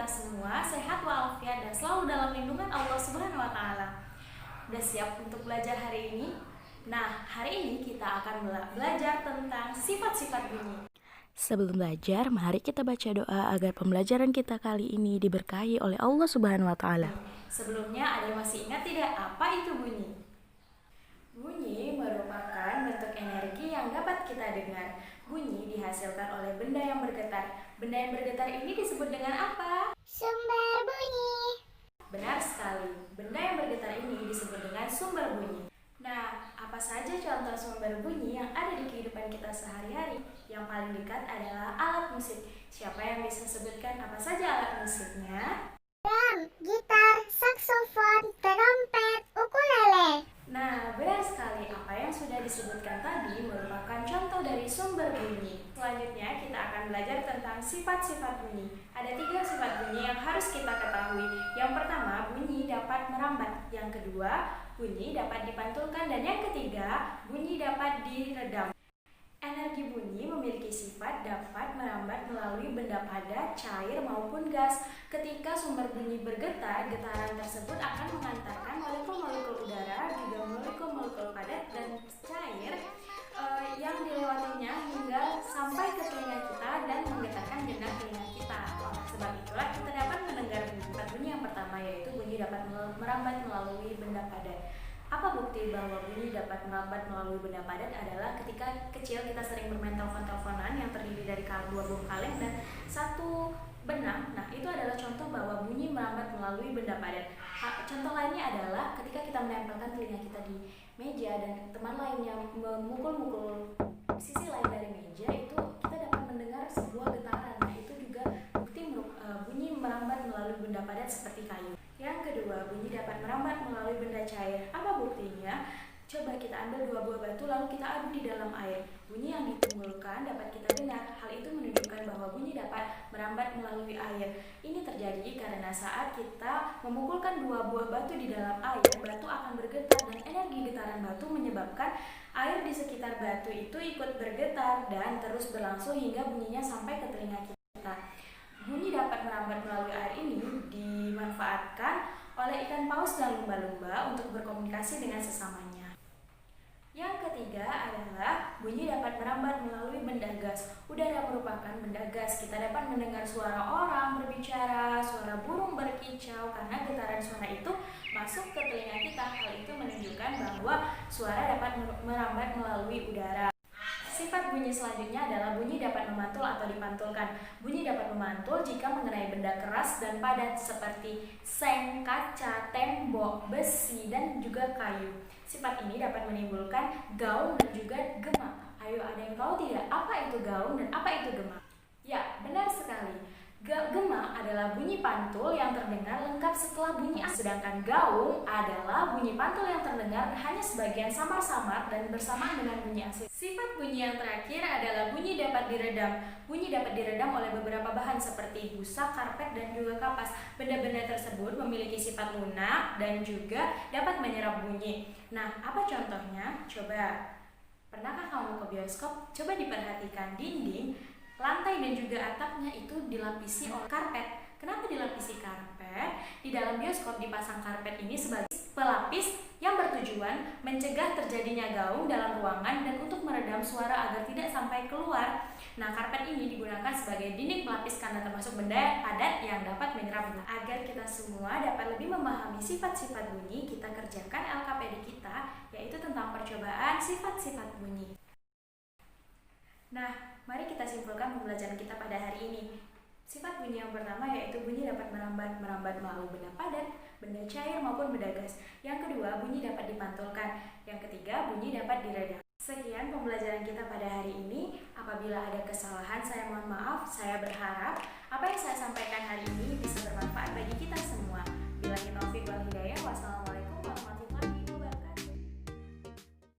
kita semua sehat walafiat dan selalu dalam lindungan Allah Subhanahu wa taala. Udah siap untuk belajar hari ini? Nah, hari ini kita akan belajar tentang sifat-sifat bunyi. Sebelum belajar, mari kita baca doa agar pembelajaran kita kali ini diberkahi oleh Allah Subhanahu wa taala. Sebelumnya, ada yang masih ingat tidak apa itu bunyi? Bunyi merupakan bentuk energi yang dapat kita dengar. Bunyi dihasilkan oleh benda yang bergetar. Benda yang bergetar ini disebut dengan apa? Sumber bunyi. Benar sekali. Benda yang bergetar ini disebut dengan sumber bunyi. Nah, apa saja contoh sumber bunyi yang ada di kehidupan kita sehari-hari? Yang paling dekat adalah alat musik. Siapa yang bisa sebutkan apa saja alat musiknya? Drum, gitar, saksofon, trompet, ukulele. Nah, benar sekali. Apa yang sudah disebutkan tadi merupakan contoh dari sumber bunyi. Selanjutnya, kita akan belajar tentang sifat-sifat bunyi. Ada 3 sifat bunyi yang harus kita ketahui. Yang pertama, bunyi dapat merambat. Yang kedua, bunyi dapat dipantulkan. Dan yang ketiga, bunyi dapat diredam. Energi bunyi memiliki sifat dapat merambat melalui benda padat, cair maupun gas. Ketika sumber bunyi bergetar, getaran tersebut akan mengantarkan molekul-molekul udara, juga molekul-molekul padat dan cair yang dilewatinya hingga sampai ke telinga kita dan menggetarkan gendang telinga kita. Sebab itulah kita dapat mendengar sifat bunyi yang pertama, yaitu bunyi dapat merambat melalui benda padat. Apa bukti bahwa bunyi dapat merambat melalui benda padat adalah ketika kecil kita sering bermain telepon-teleponan yang terdiri dari 2 buah kaleng dan 1 benang. Nah, itu adalah contoh bahwa bunyi merambat melalui benda padat. Contoh lainnya adalah ketika kita menempelkan telinga kita di meja dan teman lainnya memukul-mukul sisi lain dari meja, itu kita dapat mendengar sebuah getaran. Nah, itu juga bukti bunyi merambat melalui benda padat seperti kayu. Yang kedua, bunyi dapat merambat melalui benda cair. Apa buktinya? Coba kita ambil 2 buah batu lalu kita aduk di dalam air. Bunyi yang ditimbulkan dapat kita dengar. Hal itu menunjukkan bahwa bunyi dapat merambat melalui air. Ini terjadi karena saat kita memukulkan 2 buah batu di dalam air, batu akan bergetar dan energi getaran batu menyebabkan air di sekitar batu itu ikut bergetar dan terus berlangsung hingga bunyinya sampai ke telinga kita. Bunyi dapat merambat melalui air ini dimanfaatkan oleh ikan paus dan lumba-lumba untuk berkomunikasi dengan sesamanya. Yang ketiga adalah bunyi dapat merambat melalui benda gas. Udara merupakan benda gas. Kita dapat mendengar suara orang berbicara, suara burung berkicau karena getaran suara itu masuk ke telinga kita. Hal itu menunjukkan bahwa suara dapat merambat melalui udara. Sifat bunyi selanjutnya adalah bunyi dapat memantul atau dipantulkan. Bunyi dapat memantul jika mengenai benda keras dan padat seperti seng, kaca, tembok, besi, dan juga kayu. Sifat ini dapat menimbulkan gaung dan juga gema. Ayo, ada yang tahu tidak apa itu gaung dan apa itu gema? Ya, benar sekali. Gema adalah bunyi pantul yang terdengar lengkap setelah bunyi asli. Sedangkan gaung adalah bunyi pantul yang terdengar hanya sebagian samar-samar dan bersamaan dengan bunyi asli. Sifat bunyi yang terakhir adalah bunyi dapat diredam. Bunyi dapat diredam oleh beberapa bahan seperti busa, karpet, dan juga kapas. Benda-benda tersebut memiliki sifat lunak dan juga dapat menyerap bunyi. Nah, apa contohnya? Coba, pernahkah kamu ke bioskop? Coba diperhatikan dinding, lantai dan juga atapnya itu dilapisi oleh karpet. Kenapa dilapisi karpet? Di dalam bioskop dipasang karpet ini sebagai pelapis yang bertujuan mencegah terjadinya gaung dalam ruangan dan untuk meredam suara agar tidak sampai keluar. Nah, karpet ini digunakan sebagai dinding pelapis karena termasuk benda padat yang dapat menyerap bunyi. Agar kita semua dapat lebih memahami sifat-sifat bunyi, kita kerjakan LKPD kita, yaitu tentang percobaan sifat-sifat bunyi. Nah, mari kita simpulkan pembelajaran kita pada hari ini. Sifat bunyi yang pertama yaitu bunyi dapat merambat melalui benda padat, benda cair maupun benda gas. Yang kedua, bunyi dapat dipantulkan. Yang ketiga, bunyi dapat diredam. Sekian pembelajaran kita pada hari ini. Apabila ada kesalahan, saya mohon maaf. Saya berharap apa yang saya sampaikan hari ini bisa bermanfaat bagi kita semua. Billahi taufiq wal hidayah. Wassalamualaikum